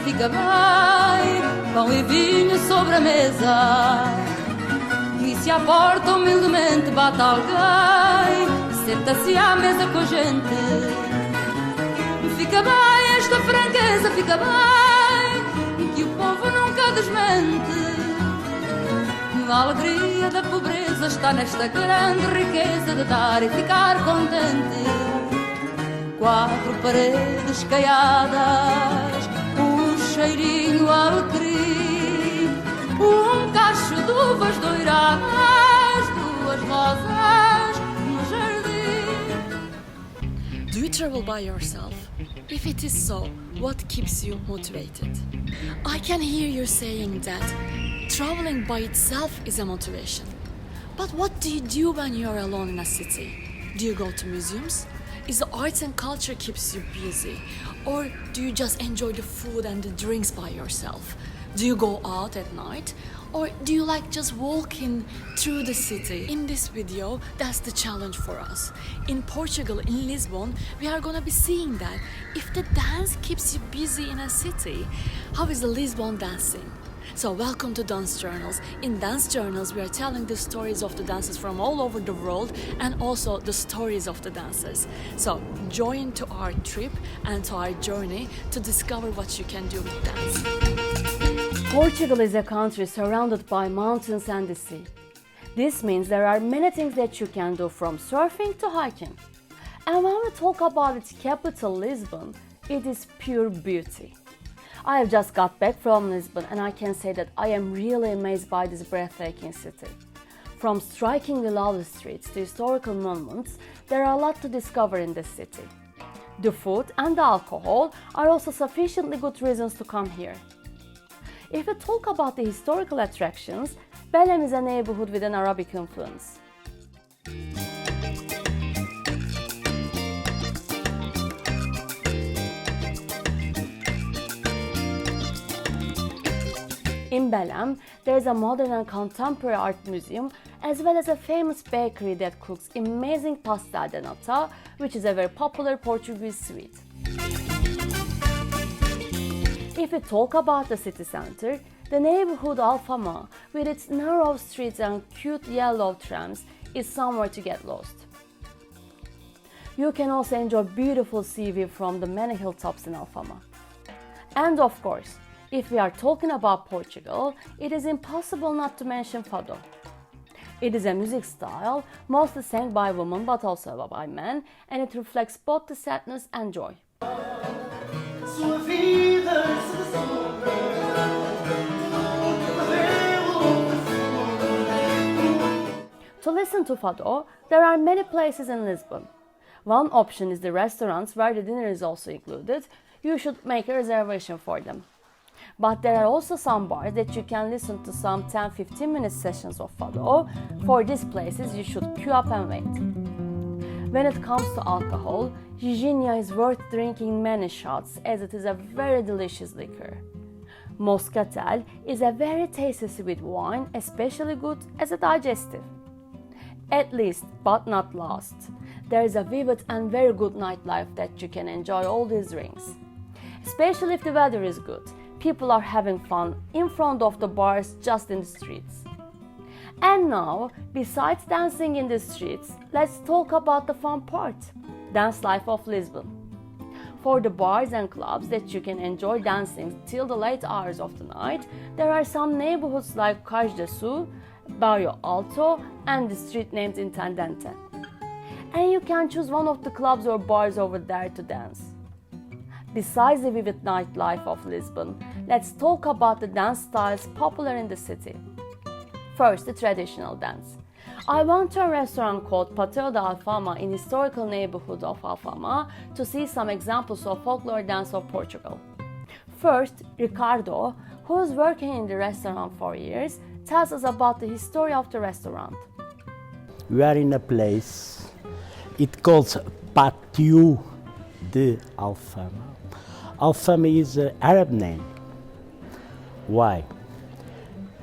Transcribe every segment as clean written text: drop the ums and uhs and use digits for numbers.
fica bem, pão e vinho sobre a mesa. E se à porta humildemente bate alguém, senta-se à mesa com a gente. Fica bem esta franqueza, fica bem, que o povo nunca desmente. A alegria da pobreza está nesta grande riqueza de dar e ficar contente. Quatro paredes caiadas, um cheirinho alecrim, um cacho de uvas doiradas, duas rosas no jardim. Do you travel by yourself? If it is so, what keeps you motivated? I can hear you saying that traveling by itself is a motivation. But what do you do when you're alone in a city? Do you go to museums? Is the arts and culture keeps you busy? Or do you just enjoy the food and the drinks by yourself? Do you go out at night? Or do you like just walking through the city? In this video, that's the challenge for us. In Portugal, in Lisbon, we are gonna be seeing that if the dance keeps you busy in a city, how is the Lisbon dancing? So welcome to Dance Journals. In Dance Journals, we are telling the stories of the dancers from all over the world and also the stories of the dancers. So join to our trip and to our journey to discover what you can do with dance. Portugal is a country surrounded by mountains and the sea. This means there are many things that you can do, from surfing to hiking. And when we talk about its capital, Lisbon, it is pure beauty. I have just got back from Lisbon and I can say that I am really amazed by this breathtaking city. From strikingly lovely streets to historical monuments, there are a lot to discover in this city. The food and the alcohol are also sufficiently good reasons to come here. If we talk about the historical attractions, Belém is a neighborhood with an Arabic influence. In Belém, there is a modern and contemporary art museum, as well as a famous bakery that cooks amazing pastel de nata, which is a very popular Portuguese sweet. If we talk about the city center, the neighborhood Alfama, with its narrow streets and cute yellow trams, is somewhere to get lost. You can also enjoy beautiful sea view from the many hilltops in Alfama. And of course, if we are talking about Portugal, it is impossible not to mention fado. It is a music style mostly sang by women but also by men, and it reflects both the sadness and joy. To listen to fado, there are many places in Lisbon. One option is the restaurants where the dinner is also included. You should make a reservation for them. But there are also some bars that you can listen to some 10-15 minute sessions of fado. For these places, you should queue up and wait. When it comes to alcohol, Giginia is worth drinking many shots, as it is a very delicious liquor. Moscatel is a very tasty sweet wine, especially good as a digestive. At least, but not last, there is a vivid and very good nightlife that you can enjoy all these drinks. Especially if the weather is good. People are having fun in front of the bars, just in the streets. And now, besides dancing in the streets, let's talk about the fun part, dance life of Lisbon. For the bars and clubs that you can enjoy dancing till the late hours of the night, there are some neighborhoods like Cais de Sul, Barrio Alto, and the street named Intendente. And you can choose one of the clubs or bars over there to dance. Besides the vivid nightlife of Lisbon, let's talk about the dance styles popular in the city. First, the traditional dance. I went to a restaurant called Pastel de Alfama in historical neighborhood of Alfama to see some examples of folklore dance of Portugal. First, Ricardo, who is working in the restaurant for years, tells us about the history of the restaurant. We are in a place, it calls Patio de Alfama. Alfama is an Arab name. Why?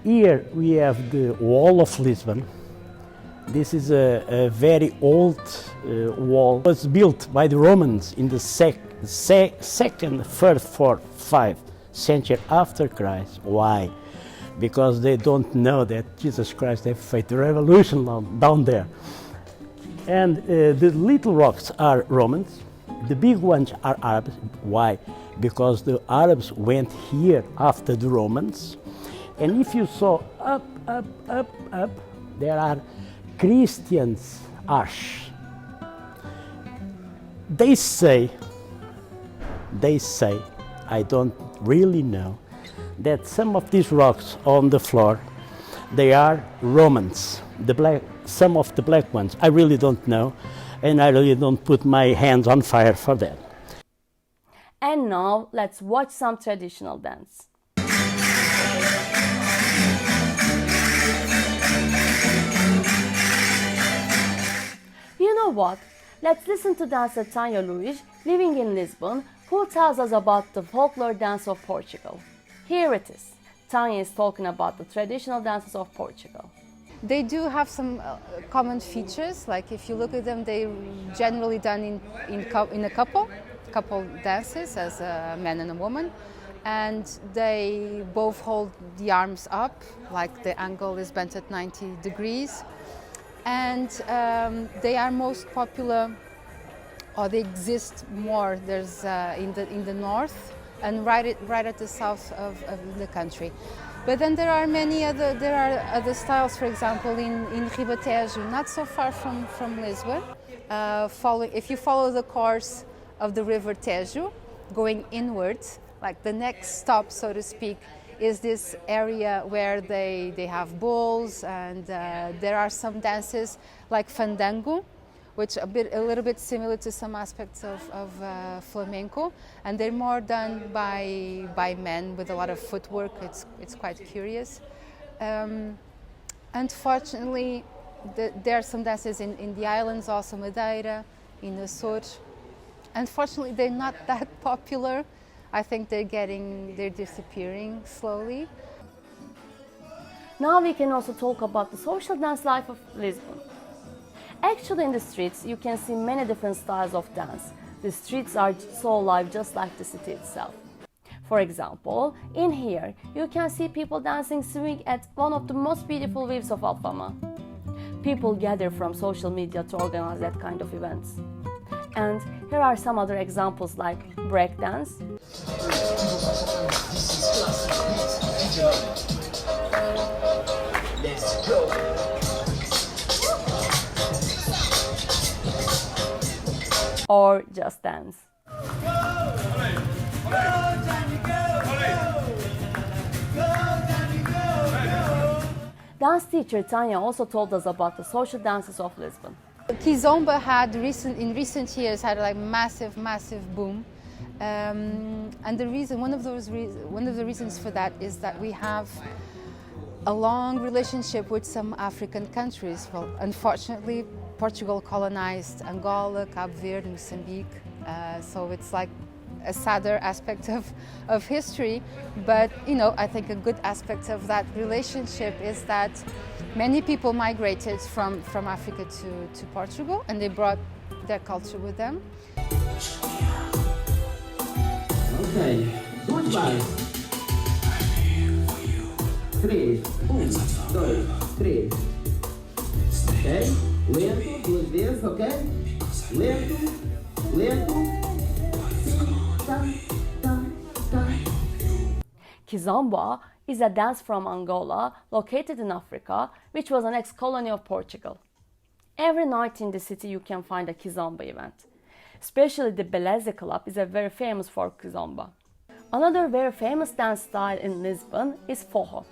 Here we have the wall of Lisbon. This is a very old wall. It was built by the Romans in the second, third, fourth, 5th century after Christ. Why? Because they don't know that Jesus Christ have faced the revolution down there. And the little rocks are Romans, the big ones are Arabs. Why? Because the Arabs went here after the Romans. And if you saw up, there are Christians' arch. They say, I don't really know, that some of these rocks on the floor, they are Romans, some of the black ones. I really don't know, and I really don't put my hands on fire for that. And now let's watch some traditional dance. You know what? Let's listen to dancer Tanya Luís, living in Lisbon, who tells us about the folklore dance of Portugal. Here it is. Tanya is talking about the traditional dances of Portugal. They do have some common features, like if you look at them, they're generally done in a couple dances as a man and a woman, and they both hold the arms up, like the angle is bent at 90 degrees, and they are most popular, or they exist more. There's in the north and right at the south of the country. But then there are other styles, for example, in Ribatejo, not so far from Lisbon. If you follow the course of the river Tejo, going inwards, like the next stop, so to speak, is this area where they have bulls, and there are some dances like fandango, which a little bit similar to some aspects of flamenco, and they're more done by men with a lot of footwork. It's quite curious. Unfortunately, there are some dances in the islands, also Madeira, in Açores. Unfortunately, they're not that popular. I think they're disappearing slowly. Now we can also talk about the social dance life of Lisbon. Actually, in the streets, you can see many different styles of dance. The streets are so alive, just like the city itself. For example, in here, you can see people dancing swing at one of the most beautiful views of Alfama. People gather from social media to organize that kind of events. And here are some other examples like breakdance, or just dance. Dance teacher Tanya also told us about the social dances of Lisbon. Kizomba in recent years had like massive boom, and one of the reasons for that is that we have a long relationship with some African countries. Well, unfortunately, Portugal colonized Angola, Cabo Verde, Mozambique, so it's like a sadder aspect of history. But I think a good aspect of that relationship is that many people migrated from Africa to Portugal, and they brought their culture with them. Ok, goodbye. 3, 1, 2, 3. Ok? Lento, 2 vezes, ok? Lento, lento. Kizomba is a dance from Angola, located in Africa, which was an ex-colony of Portugal. Every night in the city you can find a Kizomba event. Especially the Beleza Club is very famous for Kizomba. Another very famous dance style in Lisbon is Forró.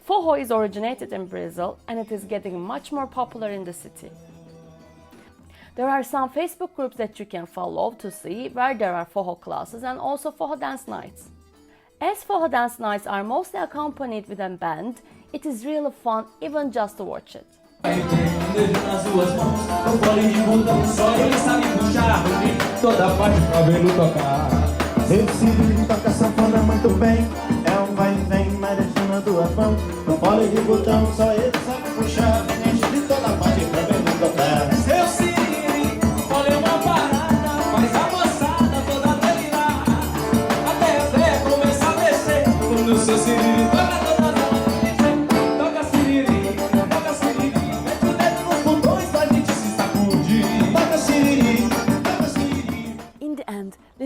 Forró is originated in Brazil, and it is getting much more popular in the city. There are some Facebook groups that you can follow to see where there are Forró classes and also Forró dance nights. As Forró dance nights are mostly accompanied with a band, it is really fun even just to watch it. Esse toca sanfona muito bem, é vai e vem, marejando duas mãos. No fole de botão, só ele sabe puxar. Gente de toda parte pra ver me tocar. Seu Siri, olha uma parada, faz a moçada toda delirar. Até começar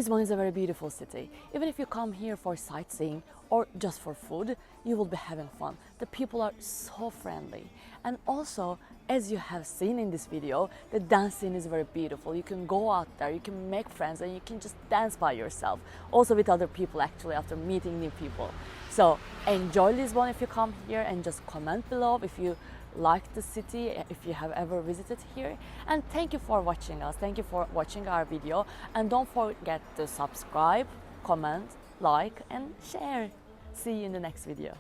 Lisbon is a very beautiful city. Even if you come here for sightseeing or just for food, you will be having fun. The people are so friendly. And also, as you have seen in this video, the dancing is very beautiful. You can go out there, you can make friends, and you can just dance by yourself. Also with other people, actually, after meeting new people. So enjoy Lisbon if you come here, and just comment below if you like the city, if you have ever visited here. And thank you for watching us. Thank you for watching our video. And don't forget to subscribe, comment, like, and share. See you in the next video.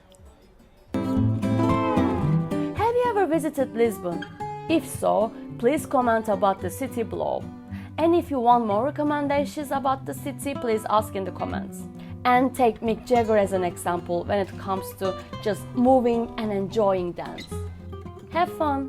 Have you ever visited Lisbon? If so, please comment about the city below. And if you want more recommendations about the city, please ask in the comments. And take Mick Jagger as an example when it comes to just moving and enjoying dance. Have fun!